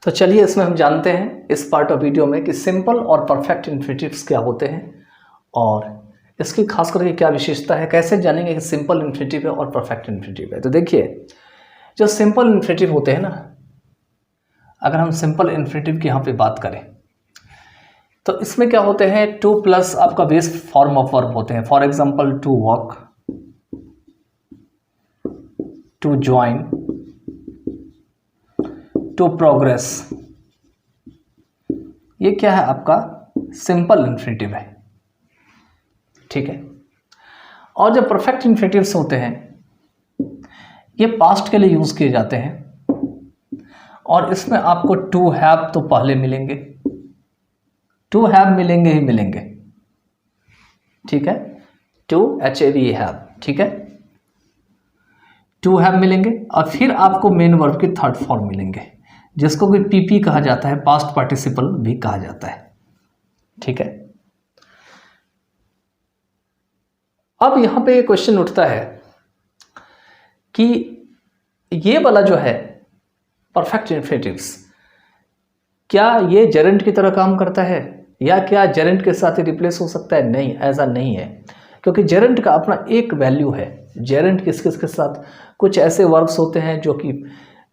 तो चलिए इसमें हम जानते हैं इस पार्ट ऑफ वीडियो में कि सिंपल और परफेक्ट इन्फिनेटिव्स क्या होते हैं और इसकी खास करके क्या विशेषता है, कैसे जानेंगे कि सिंपल इन्फिनेटिव है और परफेक्ट इन्फिनेटिव है। तो देखिए, जो सिंपल इन्फिनेटिव होते हैं ना, अगर हम सिंपल इन्फिनेटिव की यहाँ पे बात करें तो इसमें क्या होते हैं, टू प्लस आपका बेस फॉर्म ऑफ वर्ब होते हैं। For example to walk, to join, to progress, ये क्या है आपका सिंपल इन्फिनेटिव है, ठीक है। और जो परफेक्ट इन्फिनेटिव्स होते हैं ये पास्ट के लिए यूज किए जाते हैं और इसमें आपको टू हैव तो पहले मिलेंगे, टू हैव मिलेंगे ही मिलेंगे, ठीक है। टू HAV हैव, ठीक है, टू हैव मिलेंगे और फिर आपको मेन वर्ब के थर्ड फॉर्म मिलेंगे जिसको भी PP कहा जाता है, पास्ट पार्टिसिपल भी कहा जाता है, ठीक है। अब यहां पे ये क्वेश्चन उठता है कि ये वाला जो है परफेक्ट इन्फिनेटिव्स, क्या ये जेरेंट की तरह काम करता है या क्या जेरेंट के साथ ही रिप्लेस हो सकता है? नहीं, ऐसा नहीं है, क्योंकि जेरेंट का अपना एक वैल्यू है। जेरेंट किस किस के साथ, कुछ ऐसे वर्ब्स होते हैं जो कि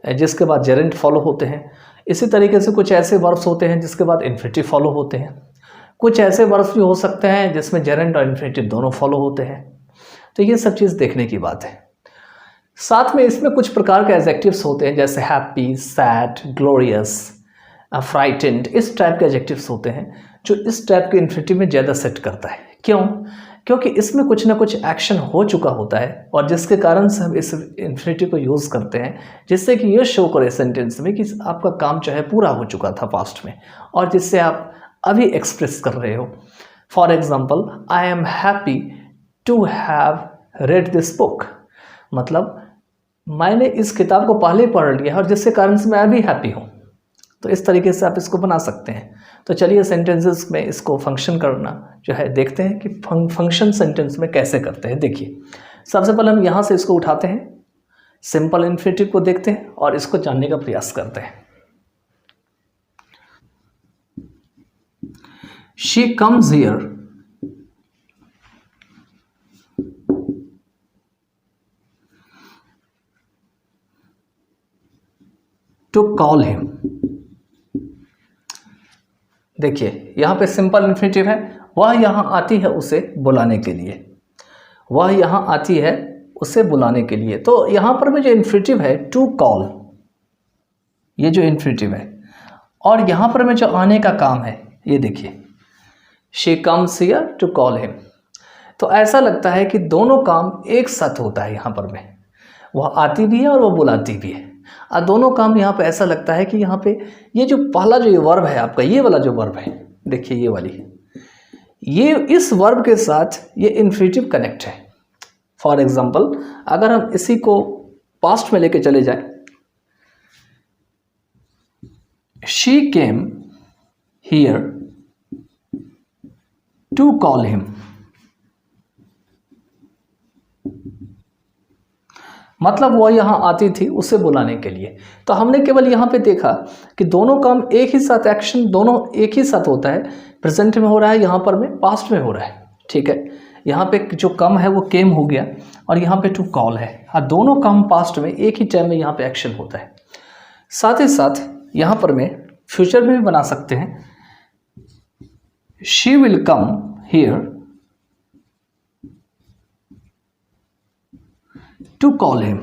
जिसके बाद जेरेंट फॉलो होते हैं, इसी तरीके से कुछ ऐसे वर्ब्स होते हैं जिसके बाद इन्फिनेटिव फॉलो होते हैं, कुछ ऐसे वर्ब्स भी हो सकते हैं जिसमें जेरेंट और इन्फिनेटिव दोनों फॉलो होते हैं। तो ये सब चीज़ देखने की बात है। साथ में इसमें कुछ प्रकार के एडजेक्टिव्स होते हैं जैसे हैप्पी, सैड, ग्लोरियस, फ्राइटेंड, इस टाइप के एडजेक्टिव्स होते हैं जो इस टाइप के इन्फिनेटिव में ज़्यादा सेट करता है। क्यों? क्योंकि इसमें कुछ ना कुछ एक्शन हो चुका होता है और जिसके कारण से हम इस इन्फिनेटिव को यूज़ करते हैं, जिससे कि ये शो करे सेंटेंस में कि आपका काम जो है पूरा हो चुका था पास्ट में और जिससे आप अभी एक्सप्रेस कर रहे हो। For example, I am happy to have read this book, मतलब मैंने इस किताब को पहले पढ़ लिया और जिसके कारण से मैं अभी हैप्पी हूँ। तो इस तरीके से आप इसको बना सकते हैं। तो चलिए सेंटेंसेस में इसको फंक्शन करना जो है देखते हैं कि फंक्शन सेंटेंस में कैसे करते हैं। देखिए, सबसे पहले हम यहाँ से इसको उठाते हैं, सिंपल इन्फिनेटिव को देखते हैं और इसको जानने का प्रयास करते हैं। She comes here to call him. देखिए, यहाँ पे सिंपल इन्फिनेटिव है, वह यहाँ आती है उसे बुलाने के लिए, वह यहाँ आती है उसे बुलाने के लिए। तो यहाँ पर में जो इन्फिनेटिव है टू कॉल, ये जो इन्फिनेटिव है, और यहाँ पर में जो आने का काम है, ये देखिए, she comes here to call him. तो ऐसा लगता है कि दोनों काम एक साथ होता है यहाँ पर में, वह आती भी है और वह बुलाती भी है। और दोनों काम यहाँ पे ऐसा लगता है कि यहाँ पे ये जो पहला जो ये वर्ब है आपका, ये वाला जो वर्ब है, देखिए ये वाली, ये इस वर्ब के साथ ये इन्फिनेटिव कनेक्ट है। फॉर एग्जांपल, अगर हम इसी को पास्ट में लेके चले जाए, she came here to call him, मतलब वो यहाँ आती थी उसे बुलाने के लिए। तो हमने केवल यहाँ पे देखा कि दोनों काम एक ही साथ, एक्शन दोनों एक ही साथ होता है, प्रेजेंट में हो रहा है, यहाँ पर में पास्ट में हो रहा है, ठीक है। यहाँ पे जो कम है वो केम हो गया और यहाँ पे टू कॉल है, हाँ, दोनों काम पास्ट में एक ही टाइम में यहाँ पे एक्शन होता है। साथ ही साथ यहाँ पर में फ्यूचर में भी बना सकते हैं, she will come here to call him,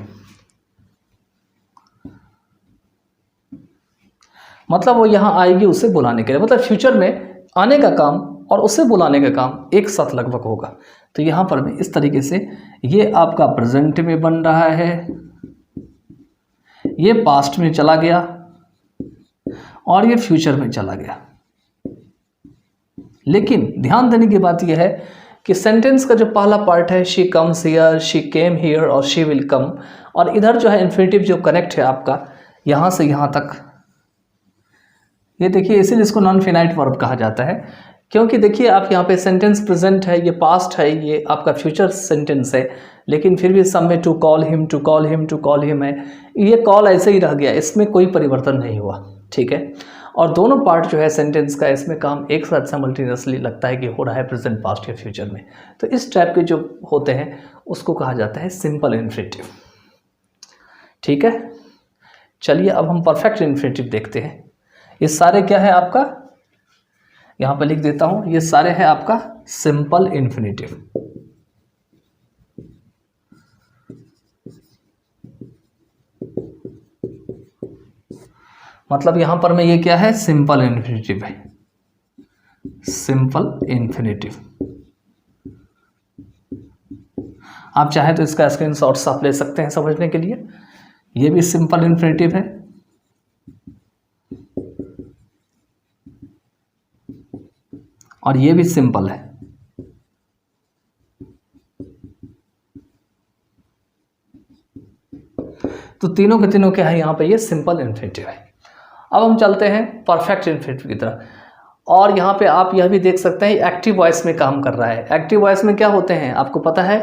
मतलब वो यहाँ आएगी उसे बुलाने के लिए, मतलब फ्यूचर में आने का काम और उसे बुलाने का काम एक साथ लगभग होगा। तो यहाँ पर में इस तरीके से ये आपका प्रेजेंट में बन रहा है, ये पास्ट में चला गया और ये फ्यूचर में चला गया। लेकिन ध्यान देने की बात यह है कि सेंटेंस का जो पहला पार्ट है, she comes here, she came here और शी विल कम, और इधर जो है इन्फिनेटिव जो कनेक्ट है आपका यहाँ से यहाँ तक, ये देखिए, इसीलिए इसको नॉन फिनाइट वर्ब कहा जाता है, क्योंकि देखिए आप यहाँ पे सेंटेंस प्रेजेंट है, ये पास्ट है, ये आपका फ्यूचर सेंटेंस है, लेकिन फिर भी सब में to call him, to call him, to call him है। ये कॉल ऐसे ही रह गया, इसमें कोई परिवर्तन नहीं हुआ, ठीक है। और दोनों पार्ट जो है सेंटेंस का, इसमें काम एक साथ साइमल्टेनियसली लगता है कि हो रहा है प्रेजेंट, पास्ट या फ्यूचर में। तो इस टाइप के जो होते हैं उसको कहा जाता है सिंपल इन्फिनेटिव। ठीक है, चलिए अब हम परफेक्ट इन्फिनेटिव देखते हैं। ये सारे क्या है आपका, यहां पर लिख देता हूं, ये सारे है आपका सिंपल इन्फिनेटिव। मतलब यहां पर में ये क्या है, सिंपल इन्फिनेटिव है, सिंपल इन्फिनेटिव। आप चाहे तो इसका स्क्रीनशॉट्स आप ले सकते हैं समझने के लिए। ये भी सिंपल इन्फिनेटिव है, और ये भी सिंपल है। तो तीनों के तीनों क्या है, यहां पे ये सिंपल इन्फिनेटिव है। अब हम चलते हैं परफेक्ट इन्फिनेटिव की तरफ। और यहाँ पे आप यह भी देख सकते हैं एक्टिव वॉइस में काम कर रहा है। एक्टिव वॉइस में क्या होते हैं, आपको पता है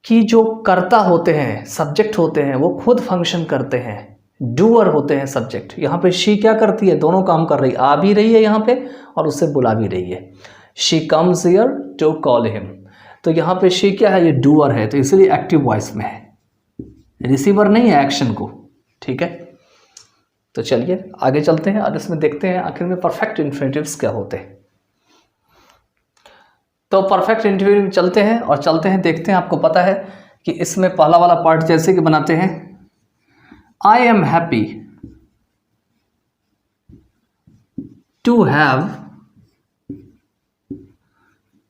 कि जो कर्ता होते हैं, सब्जेक्ट होते हैं, वो खुद फंक्शन करते हैं, डूअर होते हैं सब्जेक्ट। यहाँ पे शी क्या करती है, दोनों काम कर रही है, आ भी रही है यहाँ पे और उससे बुला भी रही है। She comes here to call him. तो यहाँ पे शी क्या है, ये डूअर है, तो इसलिए एक्टिव वॉइस में है, रिसीवर नहीं है एक्शन को। ठीक है, तो चलिए आगे चलते हैं और इसमें देखते हैं आखिर में परफेक्ट इन्फिनेटिव्स क्या होते हैं। तो परफेक्ट इन्फिनेटिव चलते हैं और चलते हैं देखते हैं। आपको पता है कि इसमें पहला वाला पार्ट जैसे कि बनाते हैं, I am happy to have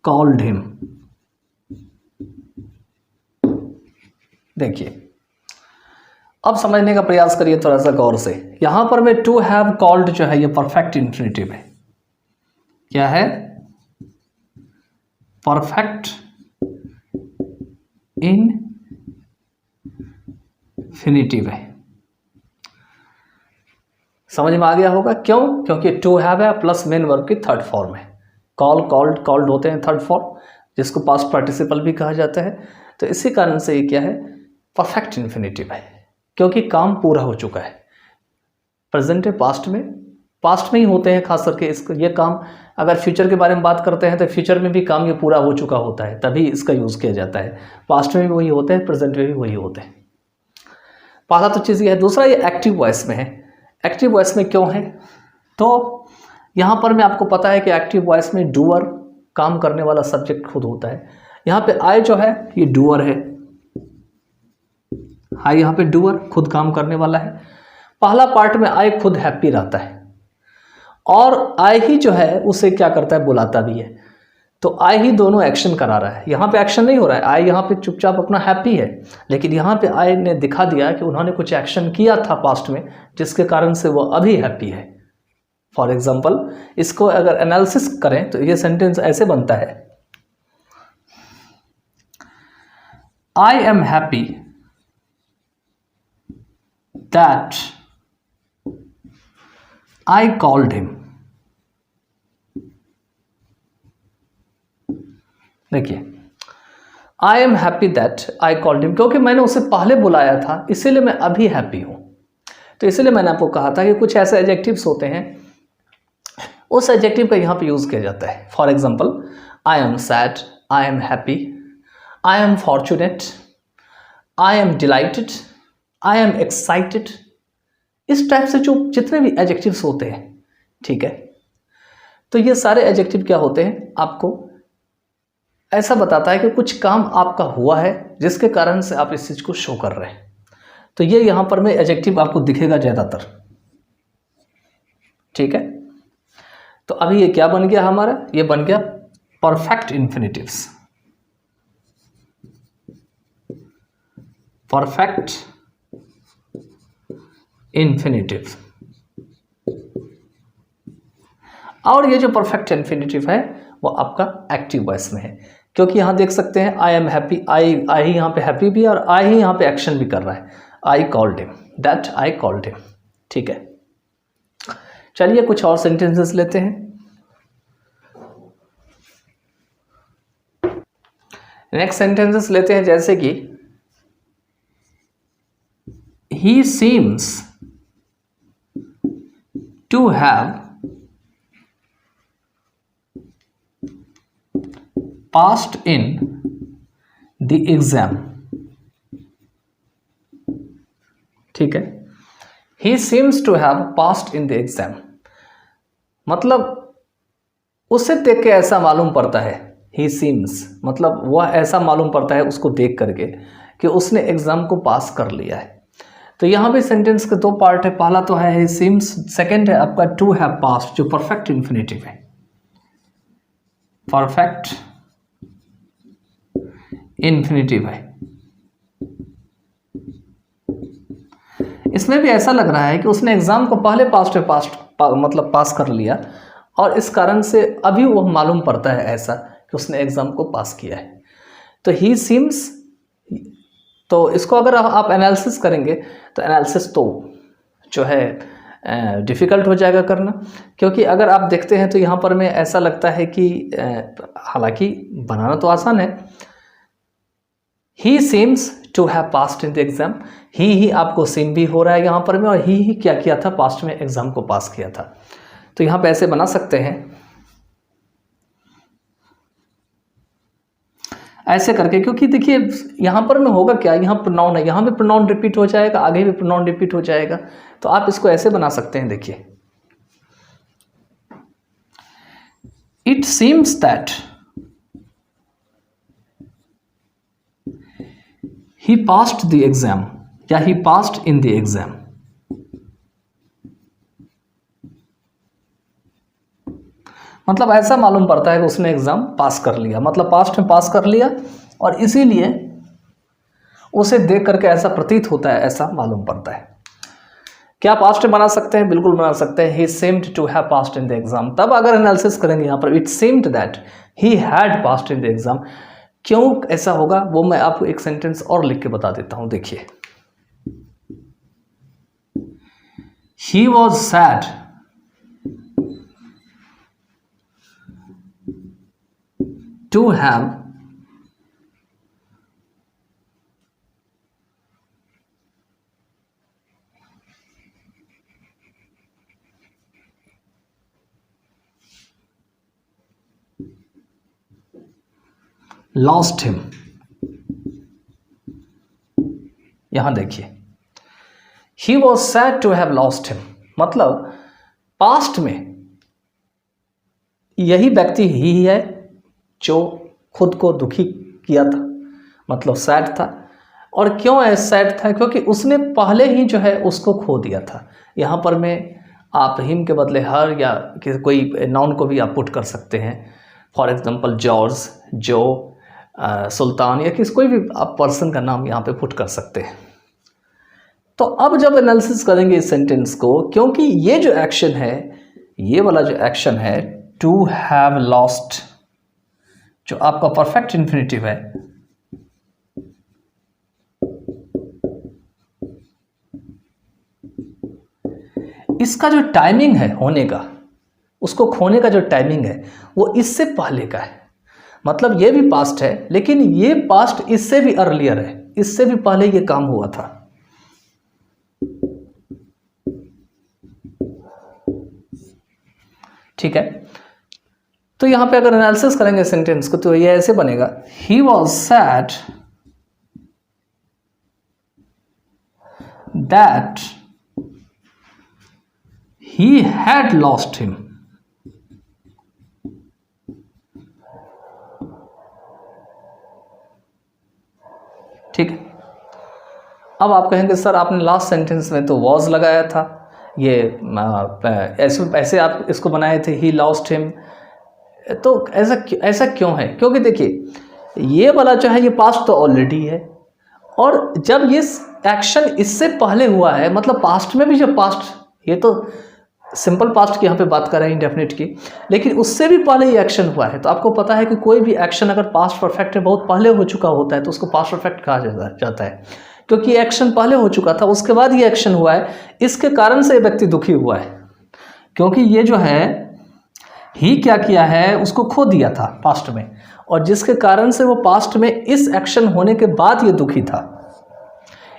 called him. देखिए अब समझने का प्रयास करिए थोड़ा सा गौर से। यहां पर मैं टू हैव कॉल्ड जो है ये परफेक्ट इन्फिनेटिव है। क्या है, परफेक्ट इन्फिनेटिव है। समझ में आ गया होगा क्यों, क्योंकि टू हैव है प्लस मेन वर्ब की थर्ड फॉर्म है। कॉल, कॉल्ड, कॉल्ड होते हैं थर्ड फॉर्म, जिसको पास्ट पार्टिसिपल भी कहा जाता है। तो इसी कारण से ये क्या है, परफेक्ट इन्फिनेटिव है, क्योंकि काम पूरा हो चुका है। प्रेजेंट है, पास्ट में ही होते हैं खास करके इसको ये काम। अगर फ्यूचर के बारे में बात करते हैं तो फ्यूचर में भी काम ये पूरा हो चुका होता है, तभी इसका यूज़ किया जाता है। पास्ट में भी वही होते हैं, प्रेजेंट में भी वही होते हैं। पहला तो चीज़ ये है। दूसरा, ये एक्टिव वॉइस में है। एक्टिव वॉइस में क्यों है, तो यहाँ पर में आपको पता है कि एक्टिव वॉइस में डूअर, काम करने वाला सब्जेक्ट खुद होता है। यहाँ पे आई जो है ये डूअर है, आई यहाँ पे डूअर खुद काम करने वाला है। पहला पार्ट में आई खुद हैप्पी रहता है और आई ही जो है उसे क्या करता है, बुलाता भी है। तो आई ही दोनों एक्शन करा रहा है। यहाँ पे एक्शन नहीं हो रहा है, आई यहाँ पे चुपचाप अपना हैप्पी है, लेकिन यहाँ पे आई ने दिखा दिया कि उन्होंने कुछ एक्शन किया था पास्ट में, जिसके कारण से वो अभी हैप्पी है। फॉर एग्जाम्पल, इसको अगर एनालिसिस करें तो ये सेंटेंस ऐसे बनता है, I am happy that I called him. देखिए, I am happy that I called him, क्योंकि मैंने उसे पहले बुलाया था, इसीलिए मैं अभी हैप्पी हूं। तो इसीलिए मैंने आपको कहा था कि कुछ ऐसे एडजेक्टिव्स होते हैं, उस एडजेक्टिव का यहाँ पे यूज किया जाता है। For example, I am sad, I am happy, I am fortunate, I am delighted, I am excited. इस टाइप से जो जितने भी एडजेक्टिव्स होते हैं, ठीक है, तो ये सारे एडजेक्टिव क्या होते हैं, आपको ऐसा बताता है कि कुछ काम आपका हुआ है जिसके कारण से आप इस चीज को शो कर रहे हैं। तो ये यहां पर में एडजेक्टिव आपको दिखेगा ज्यादातर। ठीक है, तो अभी ये क्या बन गया हमारा, ये बन गया परफेक्ट इन्फिनेटिव्स। Perfect infinitive. और ये जो परफेक्ट इन्फिनेटिव है वो आपका एक्टिव वॉइस में है, क्योंकि यहां देख सकते हैं आई एम हैप्पी, आई ही यहां पे हैप्पी भी और आई ही यहां पे एक्शन भी कर रहा है, आई called him, that I called him. ठीक है, चलिए कुछ और सेंटेंसेस लेते हैं। नेक्स्ट सेंटेंसेस लेते हैं, जैसे कि he seems to have passed in the exam. ठीक है, he seems to have passed in the exam, मतलब उसे देख के ऐसा मालूम पड़ता है, ही सीम्स मतलब वह ऐसा मालूम पड़ता है उसको देख करके कि उसने एग्जाम को पास कर लिया है। तो यहाँ पे सेंटेंस के दो पार्ट है, पहला तो है ही सीम्स, सेकंड है आपका टू हैव पास्ड जो परफेक्ट इंफिनिटिव है, परफेक्ट इंफिनिटिव है। इसमें भी ऐसा लग रहा है कि उसने एग्जाम को पहले मतलब पास कर लिया और इस कारण से अभी वह मालूम पड़ता है ऐसा कि उसने एग्जाम को पास किया है। तो ही सीम्स, तो इसको अगर आप एनालिसिस करेंगे तो एनालिसिस तो जो है डिफ़िकल्ट हो जाएगा करना, क्योंकि अगर आप देखते हैं तो यहाँ पर में ऐसा लगता है कि हालांकि बनाना तो आसान है, he seems to have passed in the exam, ही आपको सीम भी हो रहा है यहाँ पर में, और ही क्या किया था, पास्ट में एग्जाम को पास किया था। तो यहाँ पे ऐसे बना सकते हैं ऐसे करके, क्योंकि देखिए यहाँ पर में होगा क्या, यहाँ प्रोनाउन है, यहाँ भी प्रोनाउन रिपीट हो जाएगा, आगे भी प्रोनाउन रिपीट हो जाएगा। तो आप इसको ऐसे बना सकते हैं, देखिए it seems that he passed the exam या ही पास्ड इन द एग्जाम। मतलब ऐसा मालूम पड़ता है कि उसने एग्जाम पास कर लिया, मतलब पास्ट में पास कर लिया, और इसीलिए उसे देख करके ऐसा प्रतीत होता है, ऐसा मालूम पड़ता है। क्या पास्ट में बना सकते हैं? बिल्कुल बना सकते हैं, he seemed to have passed in the exam. तब अगर एनालिसिस करेंगे यहाँ पर, it seemed that he had passed in the exam, क्यों ऐसा होगा वो मैं आपको एक सेंटेंस और लिख के बता देता हूं। देखिए, he was said to have lost him. यहां देखिए, he was said to have lost him, मतलब पास्ट में यही व्यक्ति ही है जो खुद को दुखी किया था, मतलब सैड था। और क्यों सैड था? क्योंकि उसने पहले ही जो है उसको खो दिया था। यहाँ पर में आप हिम के बदले हर या कोई नाउन को भी आप पुट कर सकते हैं। फॉर एग्जांपल जॉर्ज, जो, सुल्तान, या कोई भी आप पर्सन का नाम यहाँ पे पुट कर सकते हैं। तो अब जब एनालिसिस करेंगे इस सेंटेंस को, क्योंकि ये जो एक्शन है, ये वाला जो एक्शन है टू हैव लॉस्ट, जो आपका परफेक्ट इंफिनिटिव है, इसका जो टाइमिंग है होने का, उसको खोने का जो टाइमिंग है वो इससे पहले का है। मतलब ये भी पास्ट है, लेकिन ये पास्ट इससे भी अर्लियर है, इससे भी पहले ये काम हुआ था। ठीक है, तो यहां पे अगर एनालिसिस करेंगे सेंटेंस को तो ये ऐसे बनेगा, ही was sad that he had lost him. ठीक है, अब आप कहेंगे सर आपने लास्ट सेंटेंस में तो वॉज लगाया था, ये ऐसे आप इसको बनाए थे ही लॉस्ट हिम, तो ऐसा क्यों है? क्योंकि देखिए ये वाला जो है ये पास्ट तो ऑलरेडी है, और जब ये एक्शन इससे पहले हुआ है, मतलब पास्ट में भी जो पास्ट, ये तो सिंपल पास्ट की यहाँ पे बात कर रहे हैं, इंडेफिनिट की, लेकिन उससे भी पहले ये एक्शन हुआ है। तो आपको पता है कि कोई भी एक्शन अगर पास्ट परफेक्ट में बहुत पहले हो चुका होता है तो उसको पास्ट परफेक्ट कहा जाता है, क्योंकि एक्शन पहले हो चुका था, उसके बाद ये एक्शन हुआ है, इसके कारण से ये व्यक्ति दुखी हुआ है। क्योंकि ये जो है ही क्या किया है, उसको खो दिया था पास्ट में, और जिसके कारण से वो पास्ट में इस एक्शन होने के बाद ये दुखी था।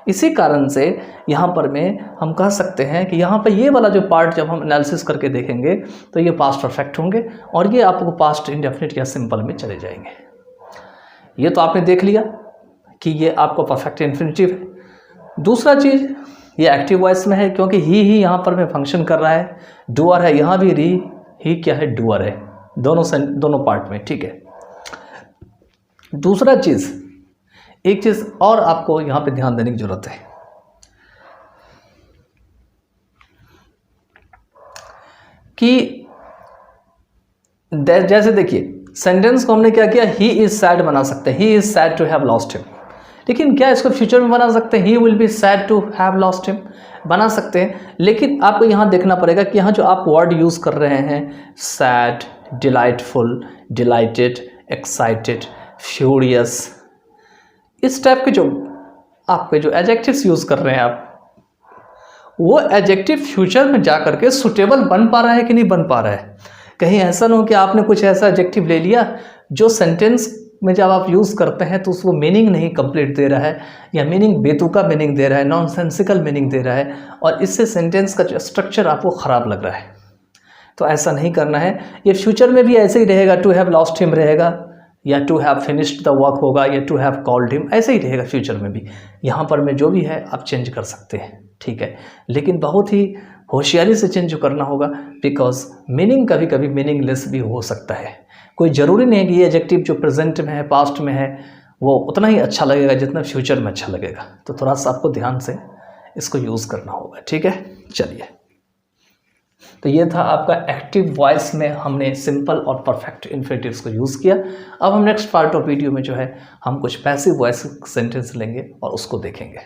इसी कारण से यहाँ पर में हम कह सकते हैं कि यहाँ पर ये वाला जो पार्ट जब हम एनालिसिस करके देखेंगे तो ये पास्ट परफेक्ट होंगे और ये आपको पास्ट इंडेफिनिट या सिंपल में चले जाएंगे। ये तो आपने देख लिया कि ये आपको परफेक्ट इन्फिनिटिव है। दूसरा चीज़ ये एक्टिव वॉइस में है क्योंकि ही यहाँ पर में फंक्शन कर रहा है, डूअर है, यहाँ भी ही क्या है, डूअर है, दोनों पार्ट में, ठीक है। दूसरा चीज़, एक चीज़ और आपको यहाँ पे ध्यान देने की जरूरत है कि जैसे देखिए सेंटेंस को हमने क्या किया, ही इज सैड बना सकते हैं, he is said to have lost him, लेकिन क्या इसको फ्यूचर में बना सकते हैं, he will be said to have lost him, बना सकते हैं। लेकिन आपको यहाँ देखना पड़ेगा कि यहाँ जो आप वर्ड यूज़ कर रहे हैं, sad, delightful, dilated, excited, furious, इस टाइप के जो आपके जो एडजेक्टिव्स यूज़ कर रहे हैं आप, वो एडजेक्टिव फ्यूचर में जा करके सुटेबल बन पा रहा है कि नहीं बन पा रहा है। कहीं ऐसा ना हो कि आपने कुछ ऐसा एडजेक्टिव ले लिया जो सेंटेंस में जब आप यूज़ करते हैं तो उसको मीनिंग नहीं कंप्लीट दे रहा है, या मीनिंग बेतुका मीनिंग दे रहा है, नॉनसेंसिकल मीनिंग दे रहा है, और इससे सेंटेंस का जो स्ट्रक्चर आपको ख़राब लग रहा है। तो ऐसा नहीं करना है। ये फ्यूचर में भी ऐसे ही रहेगा, टू हैव लॉस्ट हिम रहेगा, या to have finished the work होगा, या टू हैव कॉल्ड हिम, ऐसे ही रहेगा फ्यूचर में भी। यहाँ पर में जो भी है आप चेंज कर सकते हैं, ठीक है, लेकिन बहुत ही होशियारी से चेंज करना होगा, बिकॉज मीनिंग कभी कभी मीनिंगलेस भी हो सकता है। कोई ज़रूरी नहीं है कि ये एडजेक्टिव जो प्रेजेंट में है, पास्ट में है, वो उतना ही अच्छा लगेगा जितना फ्यूचर में अच्छा लगेगा। तो थोड़ा सा आपको ध्यान से इसको यूज़ करना होगा, ठीक है। चलिए, तो ये था आपका एक्टिव वॉइस में हमने सिंपल और परफेक्ट इन्फिनिटिव्स को यूज़ किया। अब हम नेक्स्ट पार्ट ऑफ वीडियो में जो है हम कुछ पैसिव वॉइस सेंटेंस लेंगे और उसको देखेंगे।